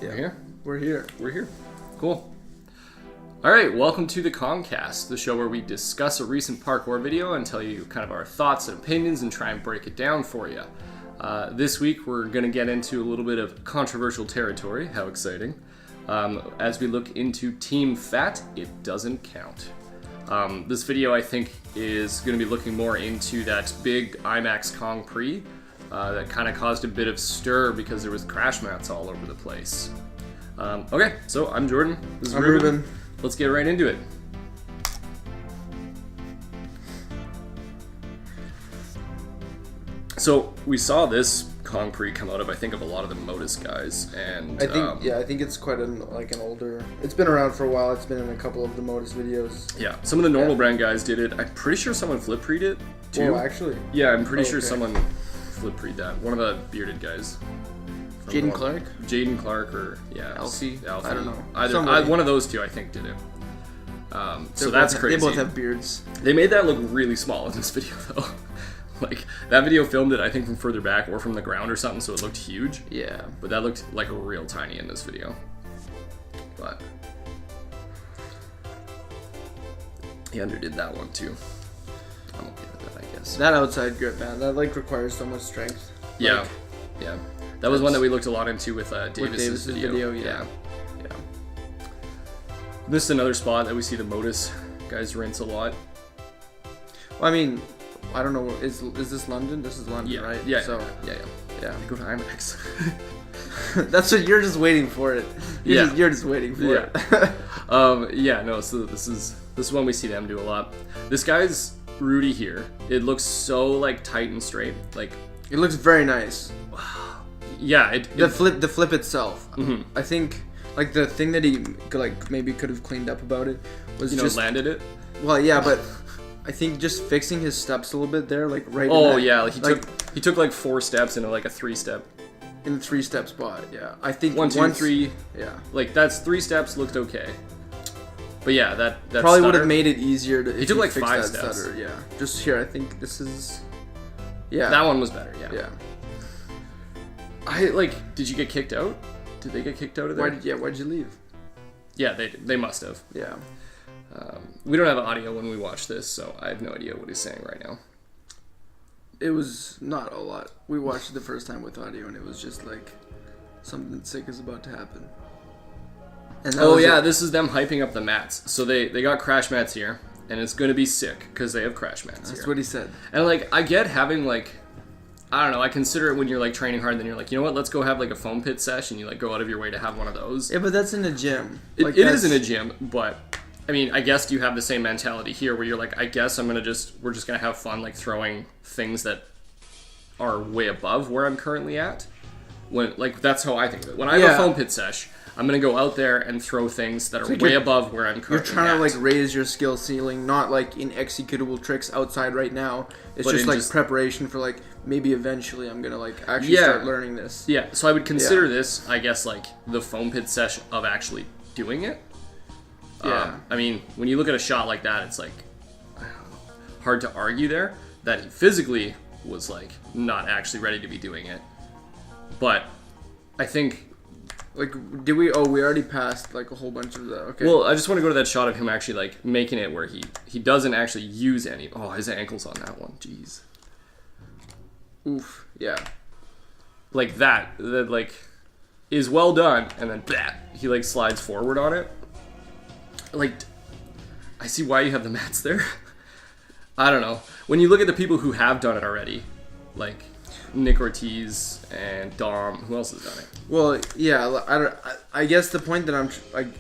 Yeah. We're here. We're here. Cool. All right, welcome to the Concast, the show where we discuss a recent parkour video and tell you kind of our thoughts and opinions and try and break it down for you. This week we're going to get into a little bit of controversial territory. How exciting. As we look into Team Phat, it doesn't count. This video, I think, is going to be looking more into that big IMAX Kong Pre that kind of caused a bit of stir because there was crash mats all over the place. Okay, so I'm Jordan. This is Ruben. Let's get right into it. So we saw this Kong Pre come out of, I think, of a lot of the Modus guys, and I think it's quite an older. It's been around for a while. It's been in a couple of the Modus videos. Yeah, some of the normal brand guys did it. I'm pretty sure someone flip pre'd it too. Oh, actually? Yeah, I'm pretty sure someone flip pre'd that. One of the bearded guys. Jaden Clark? Jaden Clark or Alfie? I don't know. One of those two, I think, did it. So that's crazy. They both have beards. They made that look really small in this video, though. Like, that video filmed it, I think, from further back or from the ground or something, so it looked huge. Yeah. But that looked like real tiny in this video. But he underdid that one, too. I'm okay with that, I guess. That outside grip, man, that, requires so much strength. Yeah. Yeah. That was one that we looked a lot into with Davis's video. Yeah. This is another spot that we see the Modus guys rinse a lot. Well, I mean, I don't know. Is this London? This is London, right? Yeah. So, yeah. Go to IMAX. That's what you're just waiting for it. You're just waiting for it. So this is one we see them do a lot. This guy's Rudy here. It looks so tight and straight. It looks very nice. Yeah, the flip itself. Mm-hmm. I think the thing that he maybe could have cleaned up about it was just landed it. Well, yeah, but I think just fixing his steps a little bit there, right. Oh yeah, he took 4 steps into a 3-step. In the 3-step spot. Yeah, I think 1, 2, 3. Yeah, that's 3 steps looked okay. But yeah, that probably stutter, would have made it easier to. He took 5 steps. Stutter, yeah, just here. I think this is. Yeah, that one was better. Yeah. Yeah. Did you get kicked out? Did they get kicked out of there? Why'd you leave? Yeah, they must have. Yeah. We don't have audio when we watch this, so I have no idea what he's saying right now. It was not a lot. We watched it the first time with audio, and it was just something sick is about to happen. And this is them hyping up the mats. So they got crash mats here, and it's going to be sick because they have crash mats here. That's what he said. And I get having I don't know, I consider it when you're training hard, then you're you know what, let's go have a foam pit sesh, and you go out of your way to have one of those. Yeah, but that's in a gym. It is in a gym, but I mean, I guess you have the same mentality here where you're I guess we're just gonna have fun throwing things that are way above where I'm currently at. When that's how I think of it. When I have a foam pit sesh, I'm gonna go out there and throw things that are way above where I'm currently at. You're trying to raise your skill ceiling, not in executable tricks outside right now. It's just preparation for maybe eventually I'm gonna actually start learning this. Yeah, so I would consider this, I guess, the foam pit sesh of actually doing it. Yeah. I mean, when you look at a shot like that, it's hard to argue there that he physically was not actually ready to be doing it. But I think did we? Oh, we already passed a whole bunch of that. Okay. Well, I just want to go to that shot of him actually making it where he doesn't actually use any. Oh, his ankle's on that one. Jeez. Oof. Yeah. That is well done, and then he slides forward on it. I see why you have the mats there. I don't know. When you look at the people who have done it already, Nick Ortiz and Dom, who else has done it? Well, yeah, I guess the point that I'm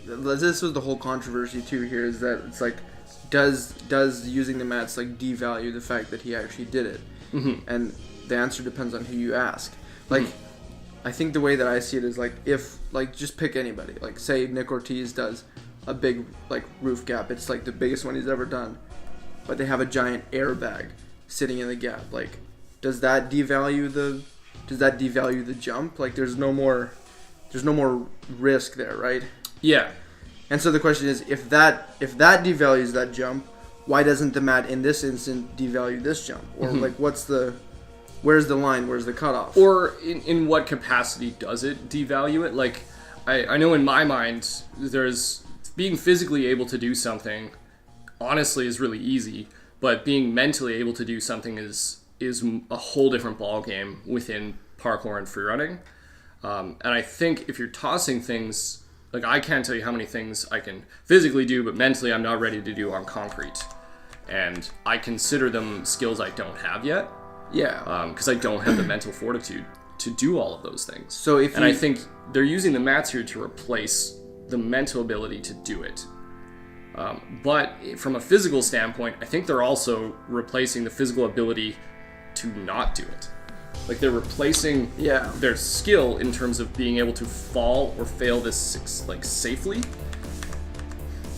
this was the whole controversy too here is that it's does using the mats devalue the fact that he actually did it? Mm-hmm. And the answer depends on who you ask. I think the way that I see it is if just pick anybody. Say Nick Ortiz does a big roof gap. It's the biggest one he's ever done, but they have a giant airbag sitting in the gap. Does that devalue the jump? There's no more risk there, right? Yeah. And so the question is, if that devalues that jump, why doesn't the mat in this instant devalue this jump? Or where's the line? Where's the cutoff? Or in what capacity does it devalue it? I know in my mind, there's being physically able to do something, honestly, is really easy, but being mentally able to do something is a whole different ballgame within parkour and freerunning. And I think if you're tossing things, like I can't tell you how many things I can physically do, but mentally I'm not ready to do on concrete. And I consider them skills I don't have yet. Yeah. Because I don't have the mental fortitude to do all of those things. So I think they're using the mats here to replace the mental ability to do it. But from a physical standpoint, I think they're also replacing the physical ability to not do it. Like they're replacing their skill in terms of being able to fall or fail this like safely,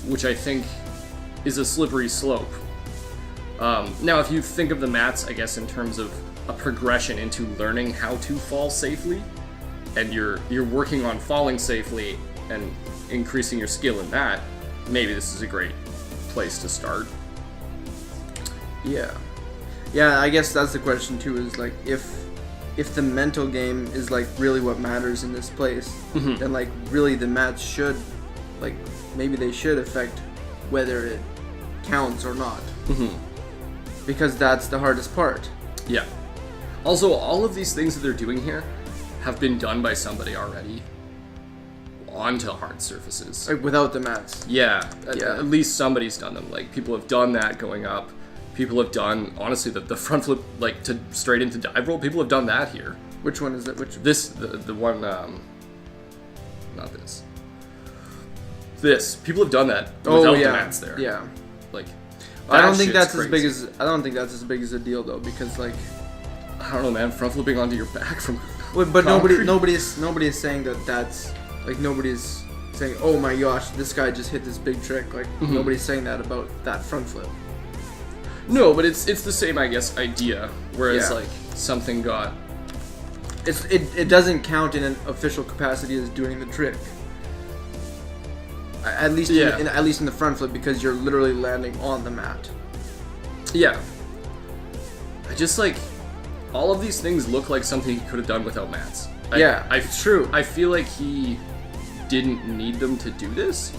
which I think is a slippery slope. Now, if you think of the mats, I guess, in terms of a progression into learning how to fall safely, and you're working on falling safely and increasing your skill in that, maybe this is a great place to start. Yeah, I guess that's the question too, is like if the mental game is like really what matters in this place, then like really the mats should, like, maybe they should affect whether it counts or not. Because that's the hardest part. Yeah. Also, all of these things that they're doing here have been done by somebody already onto hard surfaces. Like without the mats. Yeah. At least somebody's done them. Like, people have done that going up. People have done, honestly, the front flip, like, to straight into dive roll. People have done that here. Which one is it? The one, not this. This. People have done that without the mats there. Yeah. Like, I don't think that's crazy. as big as a deal though, because like, I don't know, man. Front flipping onto your back from. But nobody's saying that's like, nobody's saying, oh my gosh, this guy just hit this big trick. Like nobody's saying that about that front flip. No, but it's the same, I guess, idea. Whereas like something got. It doesn't count in an official capacity as doing the trick. At least in the front flip, because you're literally landing on the mat. Yeah. I just like, all of these things look like something he could have done without mats. It's true. I feel like he didn't need them to do this.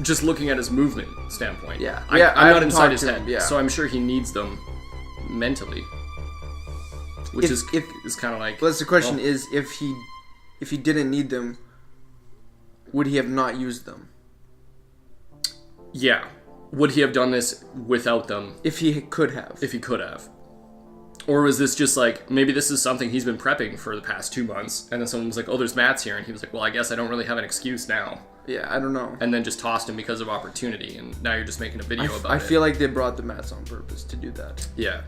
Just looking at his movement standpoint. Yeah. I'm not inside his head, so I'm sure he needs them mentally. Which is kind of like. Well, that's the question: is if he didn't need them, would he have not used them? Yeah. Would he have done this without them? If he could have. If he could have. Or was this just like, maybe this is something he's been prepping for the past 2 months, and then someone was like, oh, there's mats here, and he was like, well, I guess I don't really have an excuse now. Yeah, I don't know. And then just tossed him because of opportunity, and now you're just making a video about it. I feel like they brought the mats on purpose to do that. Yeah.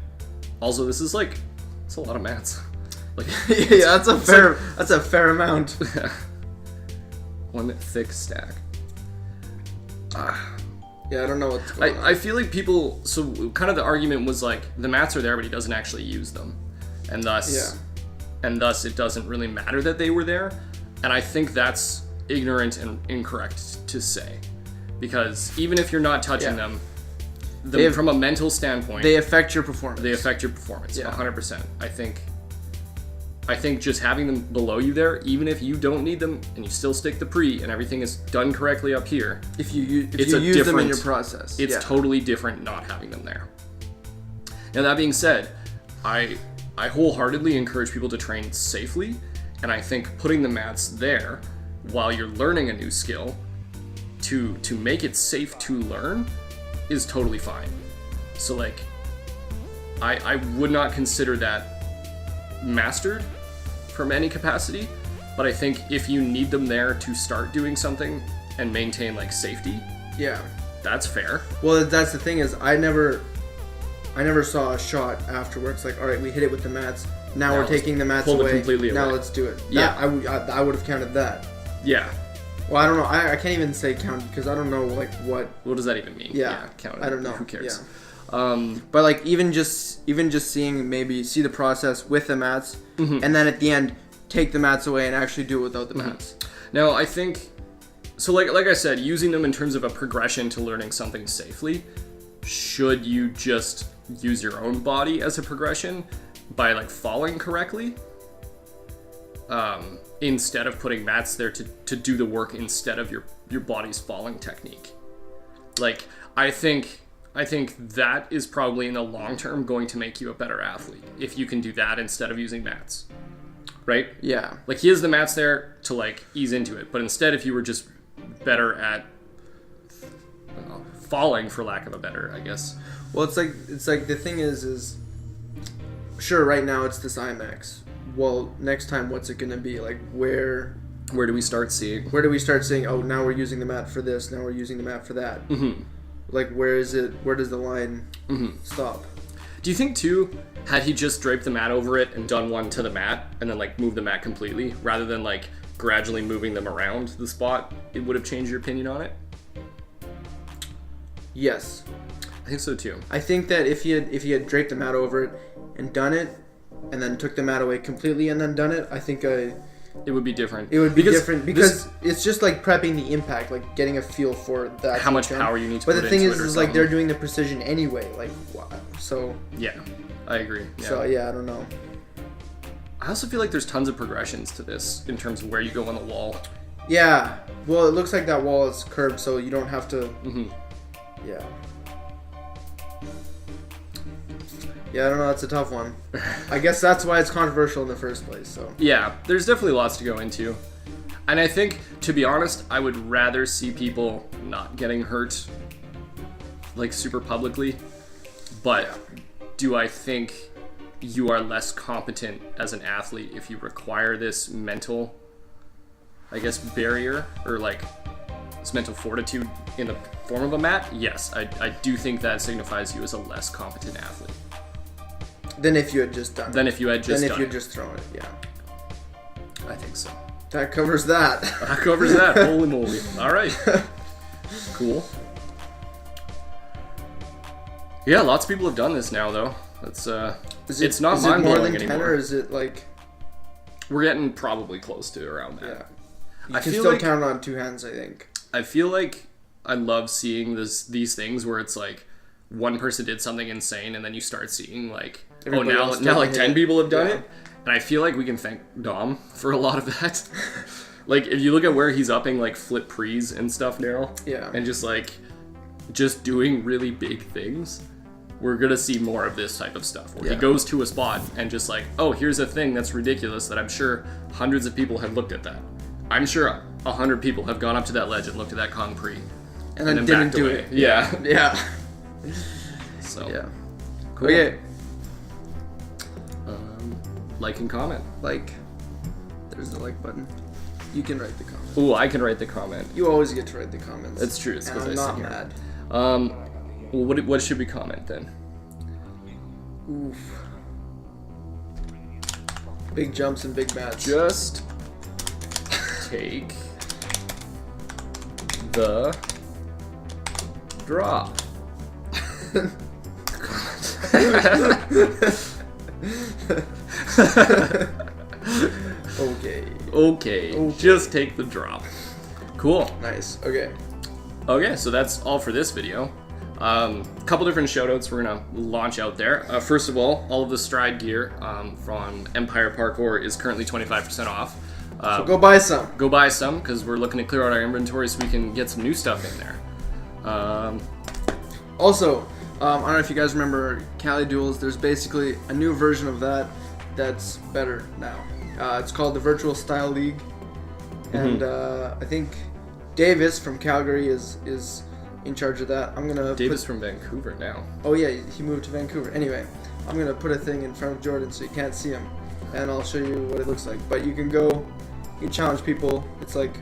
Also, this is like, it's a lot of mats. Like, yeah, that's a fair amount. One thick stack. Yeah, I don't know what's going on. I feel like people, so kind of the argument was like, the mats are there, but he doesn't actually use them. And thus it doesn't really matter that they were there. And I think that's ignorant and incorrect to say. Because even if you're not touching them, from a mental standpoint, they affect your performance. They affect your performance, 100%. I think just having them below you there, even if you don't need them and you still stick the pre and everything is done correctly up here, if you use them in your process, it's totally different not having them there. Now, that being said, I wholeheartedly encourage people to train safely, and I think putting the mats there while you're learning a new skill to make it safe to learn is totally fine. So like, I would not consider that mastered from any capacity, but I think if you need them there to start doing something and maintain like safety, that's fair. Well, that's the thing, is I never saw a shot afterwards like, all right, we hit it with the mats, now we're taking the mats away, now let's do it. I would have counted that. Well, I don't know, I can't even say count, because I don't know like what does that even mean. Count it. I don't know, who cares. But like, even just seeing, see the process with the mats, and then at the end take the mats away and actually do it without the mats. Now, I think, so like I said, using them in terms of a progression to learning something safely, should you just use your own body as a progression by like falling correctly? instead of putting mats there to do the work instead of your body's falling technique. Like, I think that is probably in the long term going to make you a better athlete if you can do that instead of using mats. Right? Yeah. Like, he has the mats there to, like, ease into it. But instead, if you were just better at falling, for lack of a better, I guess. Well, it's like the thing is sure, right now it's this IMAX. Well, next time, what's it going to be? Like, where do we start seeing? Where do we start saying, oh, now we're using the mat for this, now we're using the mat for that? Mm-hmm. Like, where does the line stop? Do you think, too, had he just draped the mat over it and done one to the mat and then, like, moved the mat completely, rather than, like, gradually moving them around the spot, it would have changed your opinion on it? Yes. I think so, too. I think that if he had draped the mat over it and done it, and then took the mat away completely and then done it, I think it would be different. It would be different because it's just like prepping the impact, like getting a feel for that. How much power you need to put into it. But the thing is like they're doing the precision anyway. Like, so. Yeah, I agree. Yeah. So, yeah, I don't know. I also feel like there's tons of progressions to this in terms of where you go on the wall. Yeah. Well, it looks like that wall is curved, so you don't have to. Mm-hmm. Yeah. Yeah, I don't know. That's a tough one. I guess that's why it's controversial in the first place. So. Yeah, there's definitely lots to go into. And I think, to be honest, I would rather see people not getting hurt, like, super publicly. But do I think you are less competent as an athlete if you require this mental, I guess, barrier, or, like, this mental fortitude in the form of a mat? Yes, I do think that signifies you as a less competent athlete. Than if you had just done it. Than if you had just thrown it, yeah. I think so. That covers that. That covers that. Holy moly. All right. Cool. Yeah, lots of people have done this now, though. It's not mind-blowing more than 10, anymore. or is it like... We're getting probably close to around that. Yeah. You can still count on two hands, I think. I feel like I love seeing these things where it's like one person did something insane and then you start seeing like, now like 10 people have done it. And I feel like we can thank Dom for a lot of that. Like, if you look at where he's upping like flip prees and stuff now, and just doing really big things, we're gonna see more of this type of stuff where he goes to a spot and just like, oh, here's a thing that's ridiculous that I'm sure hundreds of people have looked at that. I'm sure 100 people have gone up to that ledge and looked at that Kong Pre and then didn't do it. Yeah. So yeah. Cool. Okay. Like and comment. Like. There's the like button. You can write the comment. Ooh, I can write the comment. You always get to write the comments. That's true. It's because I'm not mad. Well, what should we comment then? Oof. Big jumps and big mats. Just take the drop. Okay. Just take the drop. Cool. Nice. Okay, so that's all for this video. A couple different shoutouts we're gonna launch out there. First of all of the Stride gear from Empire Parkour is currently 25% off. So go buy some. Go buy some, because we're looking to clear out our inventory so we can get some new stuff in there. Also, I don't know if you guys remember Cali Duels. There's basically a new version of that that's better now. It's called the Virtual Style League, and I think Davis from Calgary is in charge of that. Davis from Vancouver now. Oh yeah, he moved to Vancouver. Anyway, I'm gonna put a thing in front of Jordan so you can't see him, and I'll show you what it looks like. But you can go, you challenge people. It's like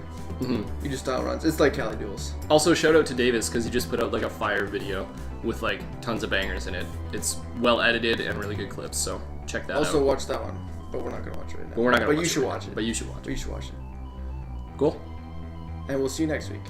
you just style runs. It's like Cali Duels. Also, shout out to Davis because he just put out like a fire video with like tons of bangers in it. It's well edited and really good clips, so check that out. Also watch that one, but we're not gonna watch it right now. But you should watch it. But you should watch it. You should watch it. Cool. And we'll see you next week.